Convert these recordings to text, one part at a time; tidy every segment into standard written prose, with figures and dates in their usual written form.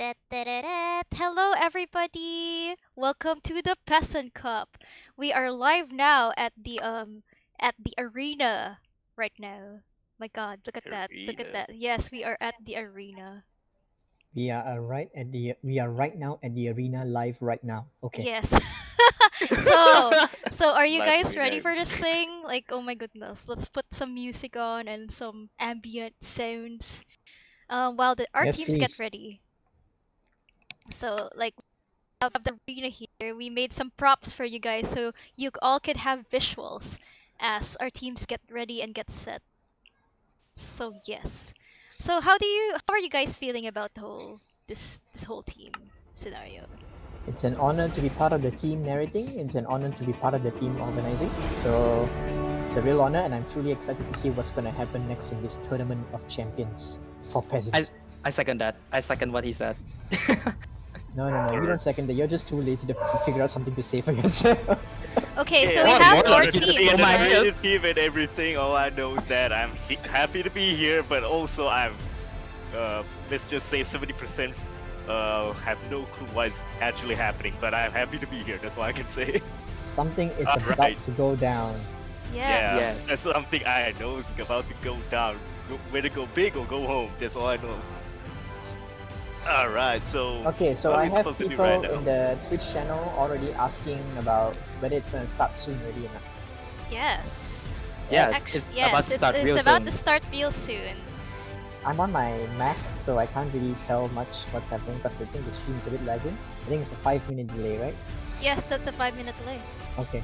Hello, everybody. Welcome to the Peasant Cup. We are live now at the arena right now. My God, look at that! Look at Arena. that! Yes, we are at the arena. We are right now at the arena live right now. Okay. Yes. so, are you Live guys ready arena. for this thing? Like, oh my goodness, let's put some music on and some ambient sounds. While our Yes, teams get please. ready. So, like, have the arena here. We made some props for you guys so you all could have visuals as our teams get ready and get set. So yes. So how are you guys feeling about the whole this whole team scenario? It's an honor to be part of the team narrating. It's an honor to be part of the team organizing. So it's a real honor, and I'm truly excited to see what's going to happen next in this tournament of champions for I, peasants. I second that. I second what he said. No. You Or- don't second that. You're just too lazy to figure out something to say for yourself. Okay, Yeah, so we Oh, have more four like it. teams, Oh my right? God. the team and everything. All I know is that I'm happy to be here, but also I'm, let's just say 70%, have no clue what's actually happening. But I'm happy to be here. That's all I can say. Something is All about right. to go down. Yeah, Yes. that's something I know is about to go down. Whether go big or go home. That's all I know. All right, so Okay, so what are I we have supposed to do people right now? in the Twitch channel already asking about whether it's going to start soon already or not. Yes. Yes, Actually, it's yes, about to start it's real about soon. to start real soon. I'm on my Mac, so I can't really tell much what's happening because I think the stream's a bit lagging. I think it's a 5-minute delay, right? Yes, that's a 5 minute delay. Okay,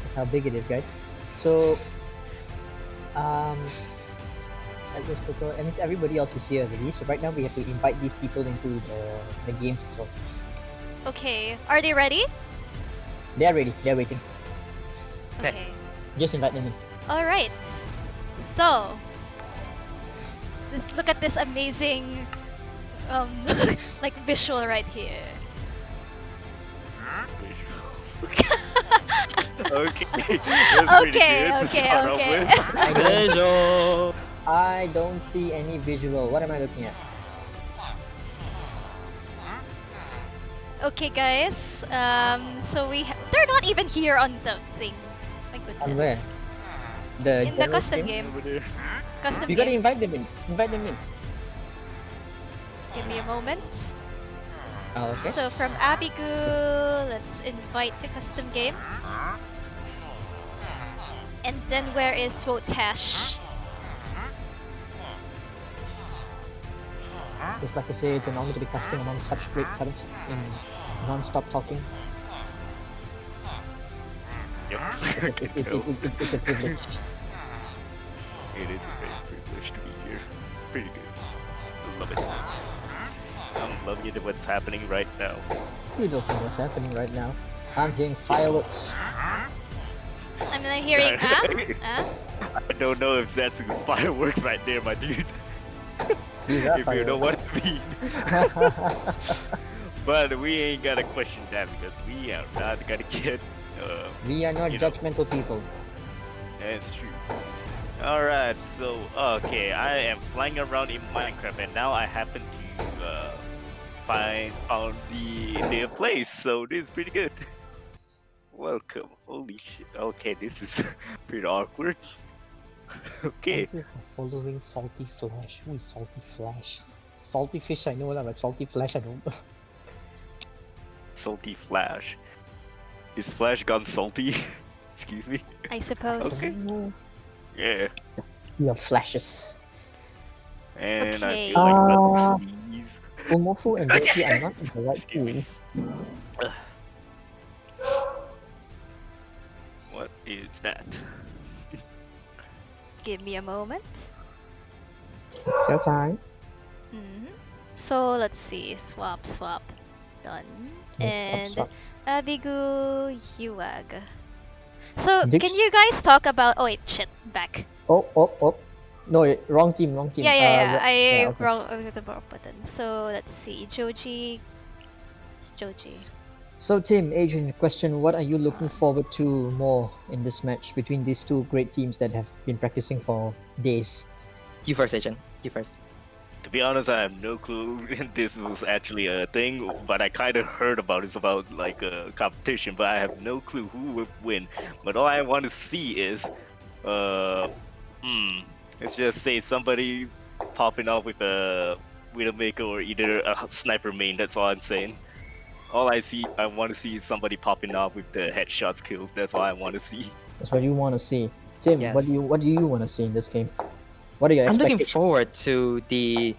that's how big it is, guys. So, I guess that means everybody else is here already. So right now we have to invite these people into the games itself. Okay, are they ready? They're ready. They're waiting. Okay. Okay. Just invite them in. All right. So, look at this amazing, like visual right here. Okay, that's pretty Okay, good to okay, start off okay. with. Visual. I don't see any visual. What am I looking at? Okay, guys. So they're not even here on the thing. My goodness. On where? The In the general custom stream? game. Over there. Custom You gotta game. invite them in. Invite them in. Give me a moment. Oh, okay. So from Abigail, let's invite to custom game. And then where is Votash? Just like I say, it's an honor to be casting among such great talent in non-stop talking. Yep. I can tell. It's a privilege. It is a great privilege to be here. Pretty good. I love it. I'm loving it what's happening right now. You don't know what's happening right now. I'm hearing fireworks. I'm not hearing I don't know if that's fireworks right there, my dude. These are If you know fireworks. what I mean. But we ain't gotta question that because we are not gonna get. We are not You know. judgmental people. That's true. Alright, so I am flying around in Minecraft and now I happen to found the place, so this is pretty good. Welcome. Holy shit. Okay, this is pretty awkward. Okay. Thank you for following Salty Flash. Who is Salty Flash? Salty Fish I know, but Salty Flash I don't know. Salty Flash. Is Flash gone salty? Excuse me. I suppose. Okay. Oh, Yeah. you have flashes. And I Okay. feel like about to sneeze. Umofu and Doki are not in the right Excuse me. pool. What is that? Give me a moment. Your time. So let's see. Swap. Done. And Swap. Abigail Yuag. So Dick- can you guys talk about? Oh wait, shit. Back. Oh. No, wrong team. Yeah. Okay. I hit the wrong button. So let's see. Joji. It's Joji. So Tim, Adrian, question: what are you looking forward to more in this match between these two great teams that have been practicing for days? You first, Asian. You first. To be honest, I have no clue this was actually a thing, but I kind of heard about it's about like a competition, but I have no clue who would win. But all I want to see is, uh, hmm, let's just say somebody popping off with a Widowmaker or either a sniper main. That's all I'm saying. All I want to see is somebody popping off with the headshots kills. That's all I want to see. That's what you want to see. Tim, Yes. what do you want to see in this game? What are your I'm looking expectations? forward to the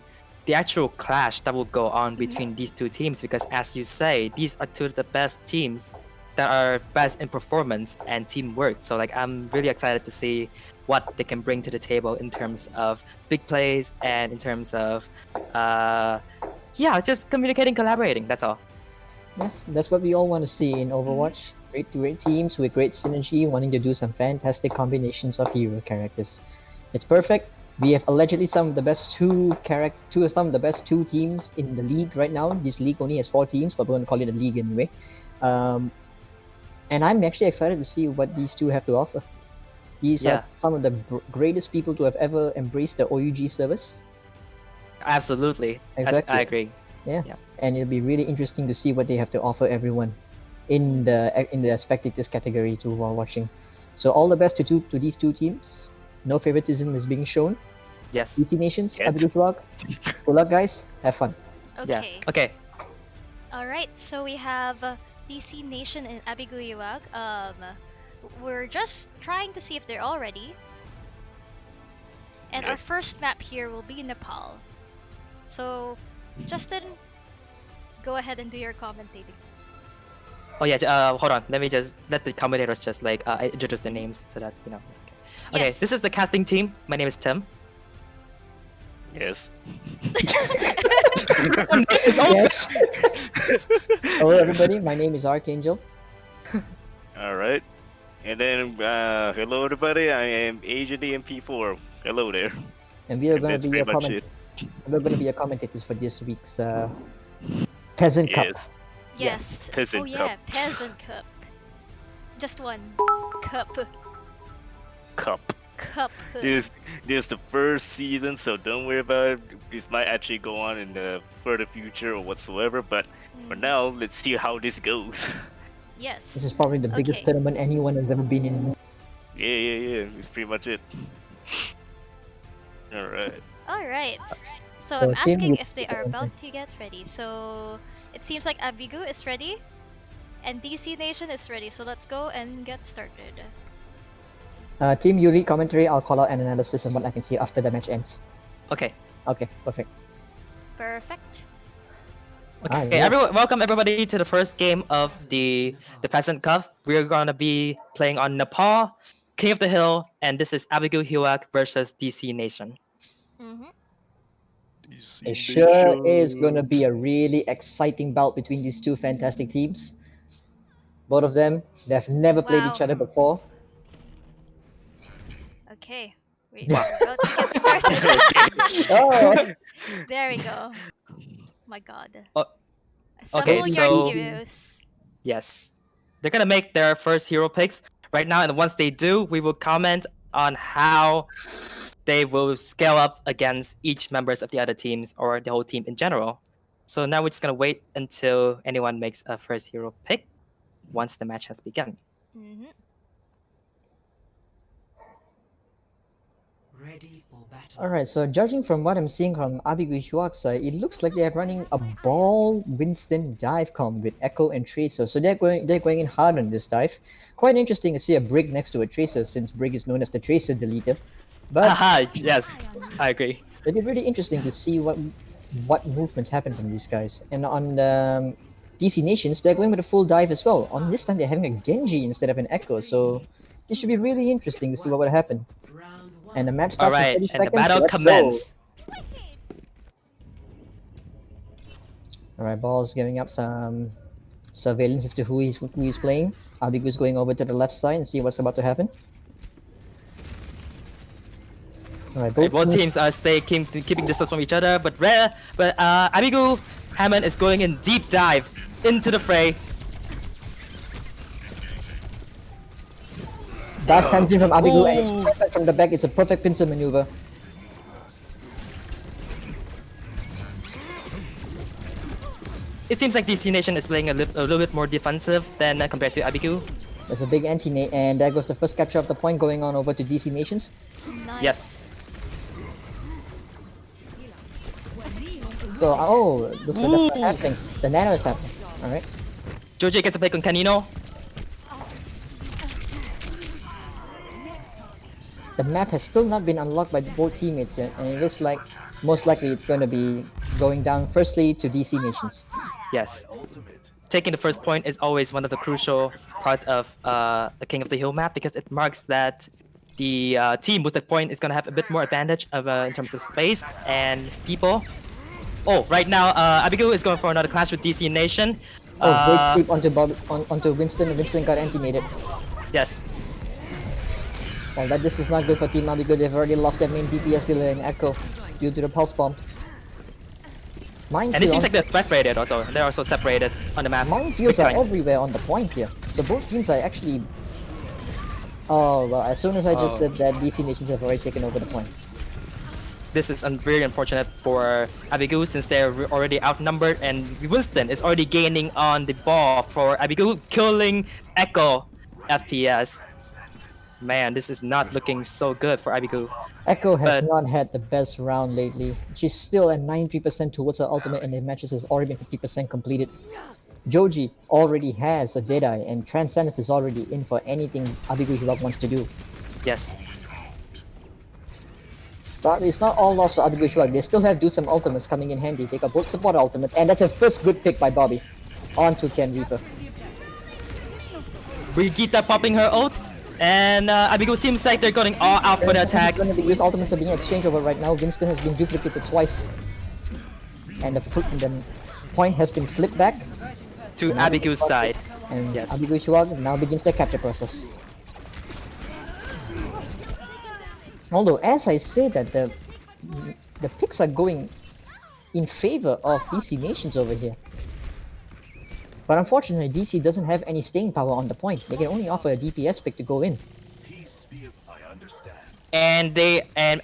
actual clash that will go on Mhm. between these two teams because, as you say, these are two of the best teams that are best in performance and teamwork. So like, I'm really excited to see what they can bring to the table in terms of big plays and in terms of, yeah, just communicating, collaborating. That's all. Yes, that's what we all want to see in Overwatch. Great teams with great synergy, wanting to do some fantastic combinations of hero characters. It's perfect. We have allegedly some of the best some of the best two teams in the league right now. This league only has 4 teams, but we're going to call it a league anyway. And I'm actually excited to see what these two have to offer. These Yeah. are some of the greatest people to have ever embraced the OUG service. Absolutely. Exactly. I agree. Yeah. Yeah. And it'll be really interesting to see what they have to offer everyone in the spectators category to while watching. So all the best to these two teams. No favoritism is being shown. Yes. DC Nations, Yes. Abdul Good luck, guys. Have fun. Yeah. Okay. Okay. Alright, so we have DC Nation and Abiguyuag. We're just trying to see if they're all ready. And Okay. our first map here will be Nepal. So, Justin, go ahead and do your commentating. Oh yeah. Hold on. Let me just let the commentators just like introduce their names so that you know. Okay. Yes. This is the casting team. My name is Tim. Yes. Yes. Hello, everybody. My name is Archangel. All right. And then, hello everybody. I am Agent EMP4. Hello there. And we are And going that's to be pretty your much it. we're going to be your commentators for this week's Peasant Cup. Yes. Yes. Peasant Oh yeah, Cup. Peasant Cup. Just one. Cup. Cup. Cup. This is the first season, so don't worry about it. This might actually go on in the further future or whatsoever. But for Mm, now, let's see how this goes. yes. This is probably the biggest Okay. tournament anyone has ever been in. Yeah. It's pretty much it. All right. Alright. So So, I'm Tim, asking you- if they are about to get ready. So it seems like Abigu is ready. And DC Nation is ready. So let's go and get started. Team, you read commentary. I'll call out an analysis and what I can see after the match ends. Okay. Okay, perfect. Perfect. Ah, Okay. yeah. Everyone, welcome everybody to the first game of the Peasant Cup. We're gonna be playing on Nepal, King of the Hill, and this is Abigail Huak versus DC Nation. Mm-hmm. It sure is going to be a really exciting bout between these two fantastic teams. Both of them, they've never played each Wow. other before. Okay. We're about to get started. Oh, There we go. My god. Oh, Assemble okay, your so- heroes. Yes. They're gonna make their first hero picks right now, and once they do, we will comment on how they will scale up against each members of the other teams or the whole team in general. So now we're just gonna wait until anyone makes a first hero pick once the match has begun. Mm-hmm. Ready for battle. alright. So judging from what I'm seeing from Abigail Huak's side, it looks like they're running a ball Winston dive comp with Echo and Tracer. So they're going in hard on this dive. Quite interesting to see a Brig next to a Tracer, since Brig is known as the Tracer deleter. But Haha, yes, I agree. it'd be really interesting to see what movements happen from these guys. And on the DC Nations, they're going with a full dive as well. On this time, they're having a Genji instead of an Echo, so this should be really interesting to see what would happen. Round one. And the match starts Alright, in 30 and seconds. the battle Let's go. commences. Alright, Ball's giving up some surveillance as to who he's playing. Abigu's going over to the left side and see what's about to happen. Alright, Both teams are keeping distance from each other, but Abigail Hammond is going in deep dive into the fray. That comes in from Abigu and Ooh. it's perfect from the back. It's a perfect pincer maneuver. it seems like DC Nation is playing a little bit more defensive than compared to Abigail. There's a big anti-nade, and there goes the first capture of the point going on over to DC Nations. Nice. Yes. So, oh, looks like that's not happening. The nano is happening. Alright. Joji gets a pick on Canino. The map has still not been unlocked by both teammates yet, and it looks like most likely it's going to be going down firstly to DC Nations. Yes. Taking the first point is always one of the crucial parts of a King of the Hill map because it marks that the team with the point is going to have a bit more advantage of, in terms of space and people. Oh, right now Abigail is going for another clash with DC Nation. Oh, great sweep onto Winston. Winston got anti-naded. Yes. Well, this is not good for Team Abigail. They've already lost their main DPS dealer in Echo due to the pulse bomb. And it seems like they're separated also. They're also separated on the map. Minefields are everywhere on the point here. So both teams are actually... Oh, well, as soon as I just said that, DC Nations have already taken over the point. This is very unfortunate for Abigail since they're already outnumbered and Winston is already gaining on the ball for Abigail, killing Echo FPS. Man, this is not looking so good for Abigail. Echo has not had the best round lately. She's still at 93% towards her ultimate and the matches have already been 50% completed. Joji already has a Deadeye and Transcendence is already in for anything Abigail wants to do. Yes. But it's not all lost for Abigail. They still have do some ultimates coming in handy. They got both support ultimates and that's a first good pick by Bobby. On to Ken Reaper. Brigitte popping her ult. And Abigail seems like they're going all out for the attack. These ultimates are being exchanged over right now. Winston has been duplicated twice. And the point has been flipped back to Abigail's side. And yes. Abigail now begins the capture process. Although, as I say that, the picks are going in favor of DC Nations over here. But unfortunately, DC doesn't have any staying power on the point. They can only offer a DPS pick to go in. And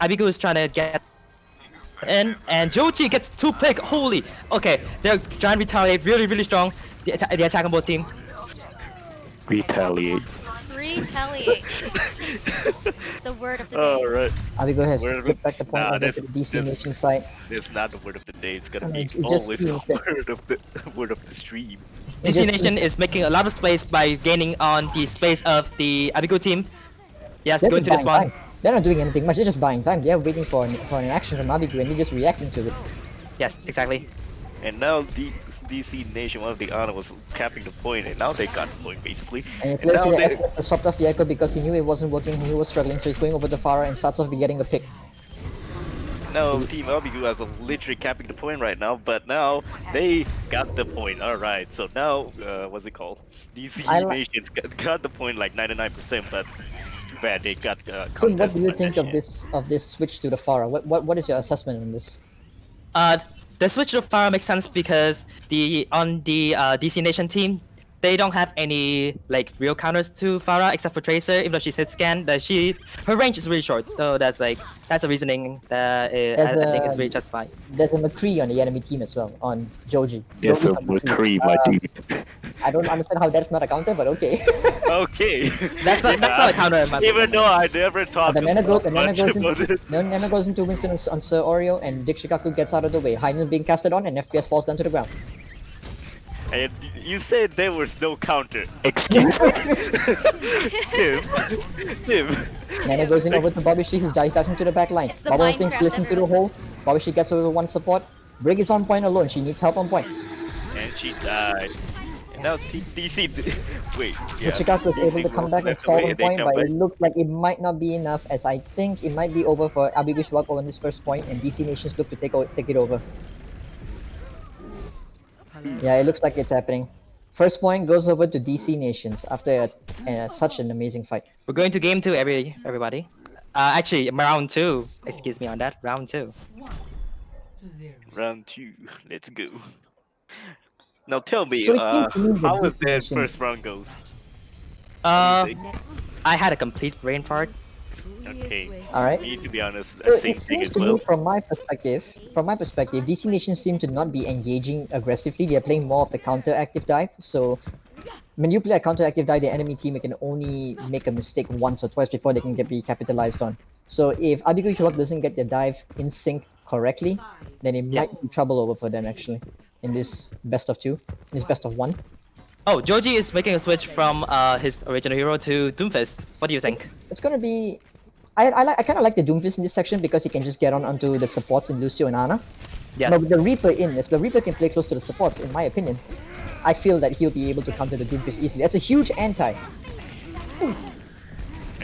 Abigail is trying to get in, and Joji gets 2 pick. Holy, okay, they're trying to retaliate really strong. The attack on both team. Retaliate. The word of the day. Alright. Abigail has flipped back the point over to the DC Nation side. It's not the word of the day, it's gonna be It always the just word of the stream. DC Nation is making a lot of space by gaining on the space of the Abigail team. Yes, They're going to the just buying spawn. time. They're not doing anything much, they're just buying time. They're waiting for an action from Abigail and they're just reacting to it. Yes, exactly. And now DC Nation, one of the honor was capping the point, and now they got the point basically. And he And now plays the swapped off the Echo because he knew it wasn't working, he was struggling, so he's going over to Farah and starts off with getting a pick. now Team Abigail is literally capping the point right now, but now they got the point. Alright, so now, what's it called? DC Nations got the point like 99%, but too bad they got Tim, what do you think of this switch to the Farah? What is your assessment on this? The switch to Farah makes sense because on the DC Nation team, they don't have any like real counters to Farah except for Tracer. Even though she's hit scan, her range is really short. So that's a reasoning that I think is very justified. There's a McCree on the enemy team as well, on Joji. There's a McCree, my dude. I don't understand how that's not a counter, but okay. Okay. That's not a counter in my Even though I never thought The Nana much about it. goes into Winston on Sir Oreo, and Dick Shikaku gets out of the way. Hymen being casted on, and FPS falls down to the ground. And you said there was no counter. Excuse me? Tim. Nana goes in over to Bobishi, who's dashing to the back line. It's the Bubble thing Minecraft splits into the everyone. hole. Bobishi gets over one support. Brig is on point alone. She needs help on point. And she died. And now DC... Wait, yeah. Shikaku is able to come back and left stall away, on they point, come but back. it looks like it might not be enough, as I think it might be over for Abigail Shwako on this first point, and DC Nations look to take it over. Yeah, it looks like it's happening. First point goes over to DC Nations after such an amazing fight. We're going to game 2, everybody. Actually, round 2. Excuse me on that. Round 2. 1-0. Round 2. Let's go. Now tell me, So it seems to me that how was DC that Nation- first round goes? I had a complete brain fart. Okay. Alright. Me, to be honest, So same it thing seems as to well. me, from my perspective, DC Nation seem to not be engaging aggressively. They're playing more of the counter-active dive. So when you play a counter-active dive, the enemy team can only make a mistake once or twice before they can be capitalized on. So if Abigail Shuak doesn't get their dive in sync correctly, then it Yeah. might be trouble over for them actually in this best of two, in this best of one. Oh, Joji is making a switch from his original hero to Doomfist. What do you think? It's gonna be. I kind of like the Doomfist in this section because he can just get onto the supports in Lucio and Ana. But Yes. with the Reaper in, if the Reaper can play close to the supports, in my opinion, I feel that he'll be able to counter the Doomfist easily. That's a huge anti. And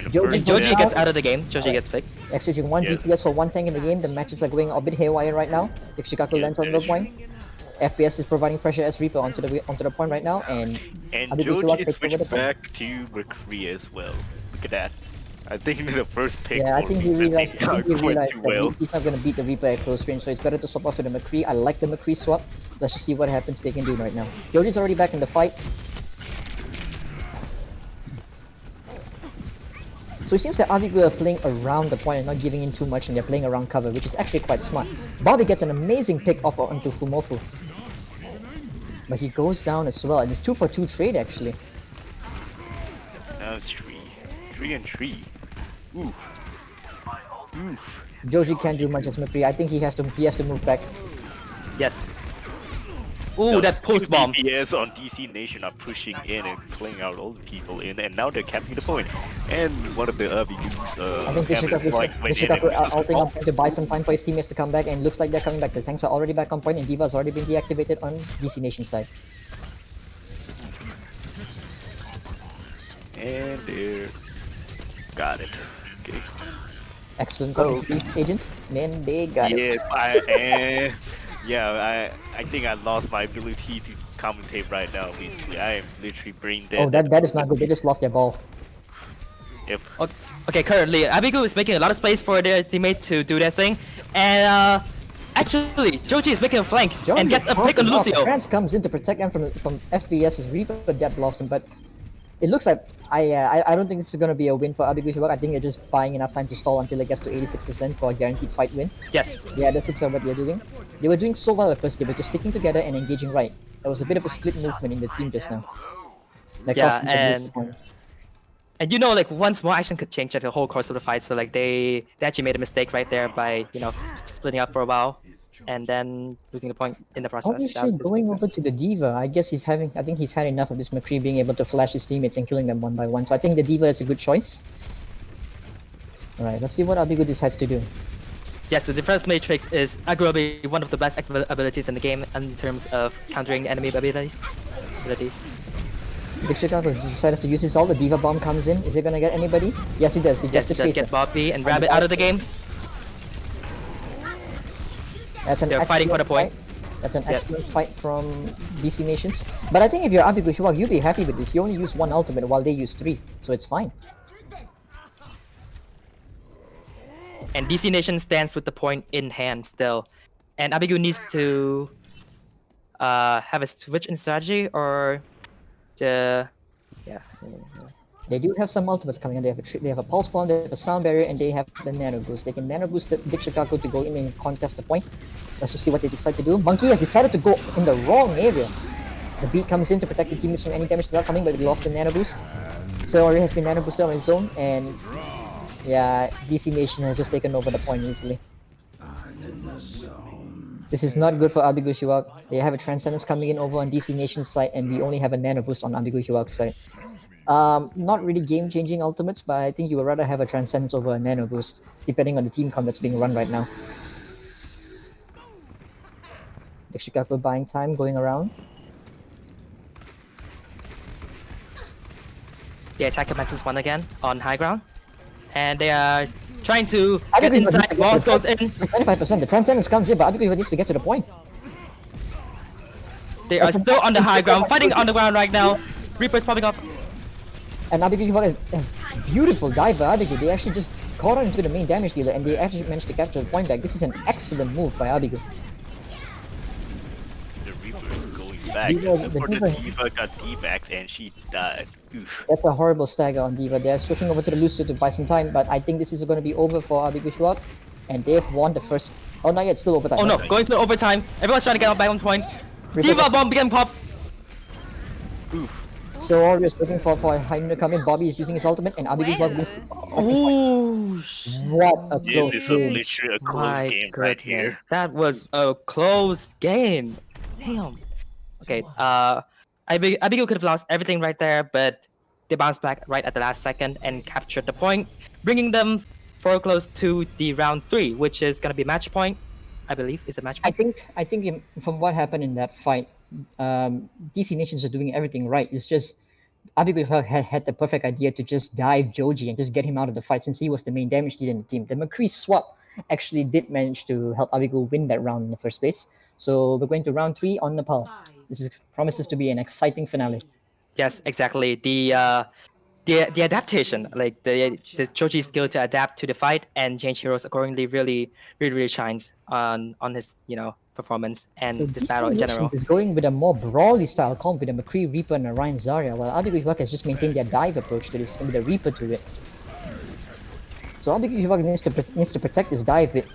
the Joji first Joji hit- gets out of the game. Joji gets picked. Exchanging one Yes. DPS for one tank in the game. The matches are going a bit haywire right now. If Chicago Yes, lands on that the is point, FPS is providing pressure as Reaper onto the point right now, and And Abigail Joji takes over switched the point. back to McCree as well. Look at that. I think he's the first pick Yeah, I for think he Reaper. realized, They are going that too well. he's not gonna beat the Reaper at close range, so it's better to swap off to the McCree. I like the McCree swap. Let's just see what happens they can do right now. Joji's already back in the fight. So it seems that Abigail are playing around the point and not giving in too much, and they're playing around cover, which is actually quite smart. Bobby gets an amazing pick off onto Fumofu. But he goes down as well, and it's 2-for-2 trade actually. Now it's 3. 3 and 3. Oof. Oof. Joji can't do much as McCree. I think he has to move back. Yes. Ooh, that post bomb. DPS on DC Nation are pushing in and playing out all the people in, and now they're capping the point. And one of the RBUs, I think Hammond, like, went in and Vishikaku missed the ulting spot. up to buy some time for his teammates to come back, and looks like they're coming back. The tanks are already back on point, and Diva has already been deactivated on DC Nation side. And they're... Got it. Okay. Excellent copy, agent. Man, they got it. Yeah, I think I lost my ability to commentate right now, basically. I am literally brain dead. Oh, that is not good. They just lost their ball. Yep. Okay, currently Abigail is making a lot of space for their teammate to do their thing, and actually Joji is making a flank and gets a pick on Lucio. Trance comes in to protect them from FBS's Reaper Death Blossom, but it looks like I don't think this is gonna be a win for Abigail. I think they're just buying enough time to stall until it gets to 86% for a guaranteed fight win. Yes. Yeah, that looks like what they're doing. They were doing so well at first. They were just sticking together and engaging right. There was a bit of a split movement in the team just now. That Yeah, cost them the lose point. And you know, like one small action could change the whole course of the fight. So like they actually made a mistake right there by splitting up for a while, and then losing the point in the process. Obviously, going over to the Diva, I think he's had enough of this McCree being able to flash his teammates and killing them one by one. So I think the Diva is a good choice. Alright, let's see what Abigail decides to do. Yes, the Defense Matrix is arguably one of the best active abilities in the game in terms of countering enemy abilities. Big Chicago decides to use his ult. The Diva bomb comes in. Is it gonna get anybody? Yes, it does. It Yes, gets it the does Tracer. get Bobby and Rabbit out of the game. That's an They're fighting for the excellent point. fight. That's an excellent fight from DC Nations. But I think if you're Abigail Shuak, you'll be happy with this. You only use one ultimate while they use 3, so it's fine. And DC Nation stands with the point in hand still. And Abigail needs to have a switch in strategy or the They do have some ultimates coming in. They have a pulse bomb, they have a sound barrier, and they have the nano boost. They can nano boost the Big Chicago to go in and contest the point. Let's just see what they decide to do. Monkey has decided to go in the wrong area. The beat comes in to protect the teammates from any damage that's coming, but they lost the nano boost. So already has been nano boosted on his own, and yeah, DC Nation has just taken over the point easily. This is not good for Abigail Shuak. They have a Transcendence coming in over on DC Nation's side, and we only have a nano boost on Abigail Shuak's side. Not really game-changing ultimates, but I think you would rather have a Transcendence over a nano boost, depending on the team comp that's being run right now. The Chicago buying time, going around. The attack commences one again on high ground. And they are trying to get Abigail needs to inside. get Walls to goes the in. 25%. The Transcendence comes in, but Abigail needs to get to the point. They are still on the high ground, fighting on the ground right now. Reaper's popping off. And Abigail Shuak is a beautiful dive by Abigail. They actually just caught on into the main damage dealer, and they actually managed to capture the point back. This is an excellent move by Abigail. The Reaper is going back. Diva- Except the for the Diva- Diva got D-backed and she died. Oof. That's a horrible stagger on Diva. They're switching over to the Lucio to buy some time, but I think this is going to be over for Abigushwak, and they've won the first. Oh, not yet, still overtime. Oh no, right? going to overtime. Everyone's trying to get back on point. Diva bomb became pop. Oof. So Orio's looking for Jaime to come in. Bobby is using his ultimate, and Abigushwak wins. Oh, What a This close is a game. literally a close my game right here. goodness. That was a close game. Damn. Okay, Abigail could have lost everything right there, but they bounced back right at the last second and captured the point, bringing them for close to the round 3, which is gonna be match point. I believe is a match I point. think from what happened in that fight, DC Nations are doing everything right. It's just Abigail had the perfect idea to just dive Joji and just get him out of the fight since he was the main damage dealer in the team. The McCree swap actually did manage to help Abigail win that round in the first place. So we're going to round 3 on Nepal. This promises to be an exciting finale. Yes, exactly. The adaptation, like the Choji's skill to adapt to the fight and change heroes accordingly, really shines on his performance So and this DC battle in Nations general. is going with a more brawly style comp with a McCree, Reaper, and a Ryan Zarya, while Abigail has just maintained their dive approach to this and with a Reaper to it. So Abigail needs to protect this dive bit.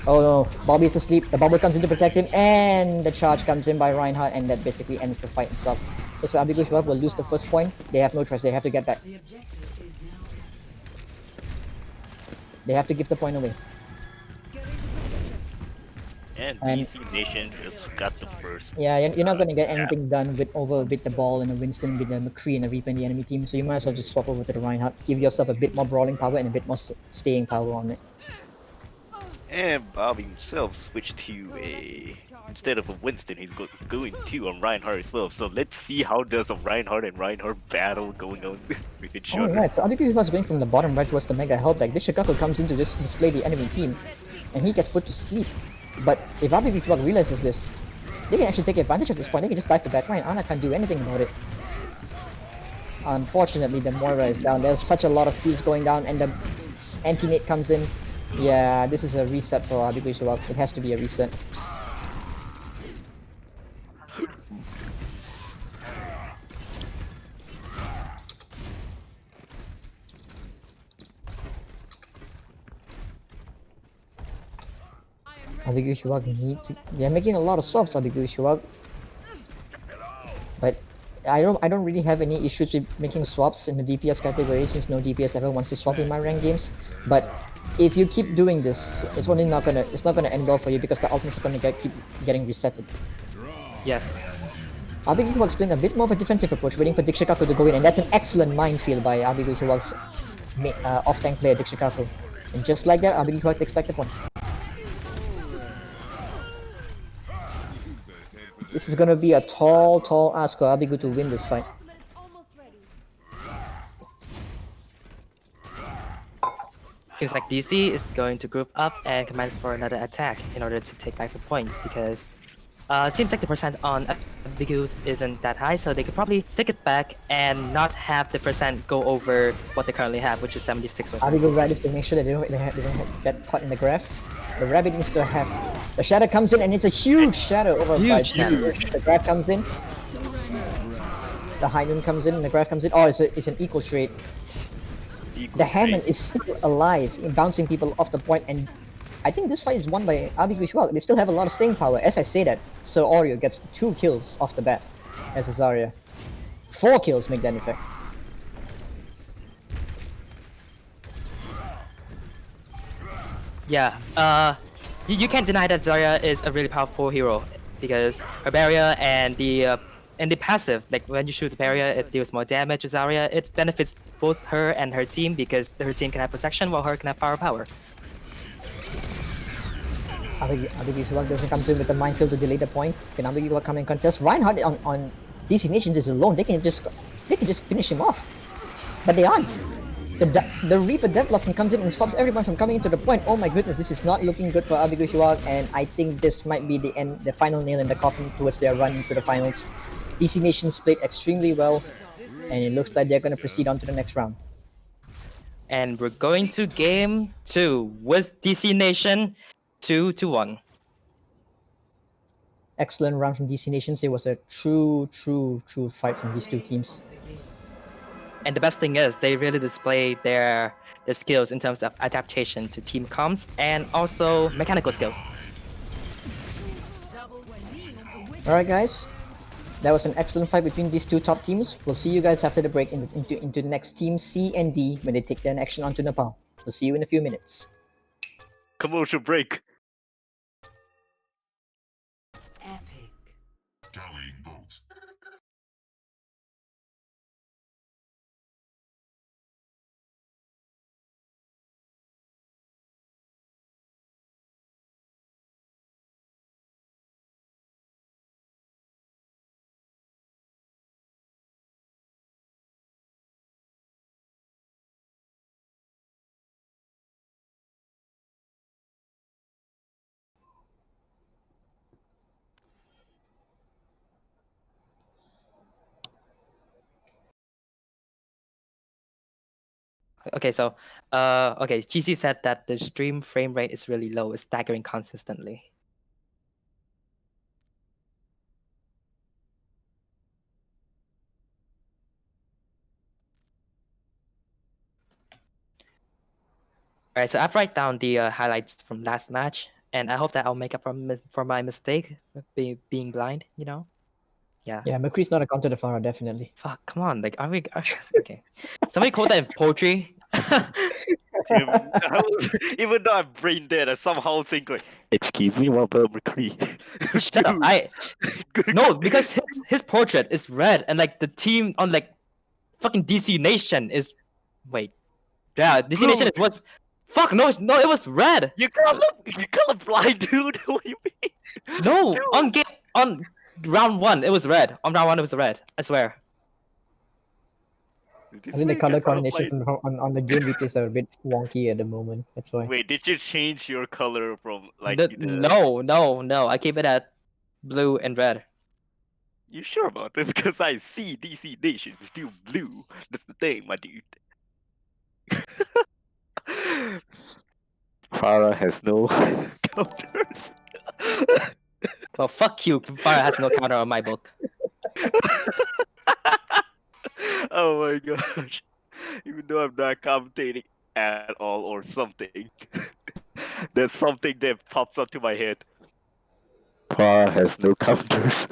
Oh no, Bobby's asleep. The bubble comes in to protect him, and the charge comes in by Reinhardt, and that basically ends the fight itself. Looks like Abigail will lose the first point. They have no choice. They have to get back. They have to give the point away. And And- DC Nation just got the first. Yeah, you're not gonna get anything done with the ball and a Winston with a McCree and a Reaper in the enemy team. So you might as well just swap over to the Reinhardt. Give yourself a bit more brawling power and a bit more staying power on it. And Bobby himself switched to instead of a Winston, he's going to on Reinhardt as well. So let's see how does a Reinhardt and Reinhardt battle going on with each other. Alright, so Abigail was going from the bottom right towards the Mega Hellback. This Shikaku comes in to display the enemy team, and he gets put to sleep. But if Abigail realizes this, they can actually take advantage of this point. They can just dive the back line. Ana can't do anything about it. Unfortunately, the Moira is down. There's such a lot of kills going down, and the anti-nate comes in. Yeah, this is a reset for Abigail. It has to be a reset. Abigail need to. They're making a lot of swaps, Abigail. But I don't really have any issues with making swaps in the DPS category since no DPS ever wants to swap in my ranked games. But if you keep doing this, it's not gonna end well for you because the ultimates are gonna keep getting resetted. Yes. Abigail is playing a bit more of a defensive approach, waiting for Dikshikaku to go in, and that's an excellent minefield by Abigail off-tank player Dikshikaku. And just like that, Abigail takes back the point. This is gonna be a tall ask for Abigail to win this fight. Seems like DC is going to group up and commence for another attack in order to take back the point because seems like the percent on Ambiguous isn't that high, so they could probably take it back and not have the percent go over what they currently have, which is 76%. Abigail Riders to make sure that they don't get caught in the graph. The rabbit needs to have the shadow comes in, and it's a huge shadow over by shadow. The graph comes in. The high noon comes in, and the graph comes in. Oh, it's an equal trade. The Hammond is still alive in bouncing people off the point, and I think this fight is won by Abigail. They still have a lot of staying power. As I say that, so Oreo gets 2 kills off the bat as a Zarya. 4 kills make that effect. Yeah, you can't deny that Zarya is a really powerful hero because her barrier and the passive, like when you shoot the barrier, it deals more damage to Zarya. It benefits both her and her team because her team can have protection while her can have firepower. Abigail doesn't come in with the minefield to delay the point. Can Abigail come in contest? Reinhardt on DC Nations is alone. They can just finish him off, but they aren't. The Reaper Death Blossom comes in and stops everyone from coming into the point. Oh my goodness, this is not looking good for Abigail, and I think this might be the final nail in the coffin towards their run into the finals. DC Nations played extremely well, and it looks like they're going to proceed on to the next round. And we're going to game 2 with DC Nation 2-1. Excellent run from DC Nations. It was a true fight from these two teams. And the best thing is they really display their skills in terms of adaptation to team comms and also mechanical skills. Alright guys, that was an excellent fight between these two top teams. We'll see you guys after the break into the next team C and D when they take their action onto Nepal. We'll see you in a few minutes. Commercial break. Epic. Tallying votes. Okay, so GC said that the stream frame rate is really low, it's staggering consistently. Alright, so I've write down the highlights from last match, and I hope that I'll make up for my mistake, being blind, you know? Yeah. Yeah, McCree's not a counter to Farah, definitely. Fuck, come on, like, okay. Somebody quote that in poetry. Even though I'm brain dead, I somehow think like, excuse me, what about McCree? Shut up. No, because his portrait is red, and like the team on like fucking DC Nation is DC Blue. Nation is what? Fuck no, it was red. You colorblind, dude. What do you mean? No, Dude. on round one it was red. On round one it was red. I swear. I think the color coordination on the game replays are a bit wonky at the moment. That's why. Wait, did you change your color from like No. I keep it at blue and red. You sure about this? Because I see DC Nation still blue. That's the thing, my dude. Farah has no counters. Well, fuck you. Fire has no counter on my book. Oh my gosh. Even though I'm not commentating at all or something, there's something that pops up to my head. Farah has no counters.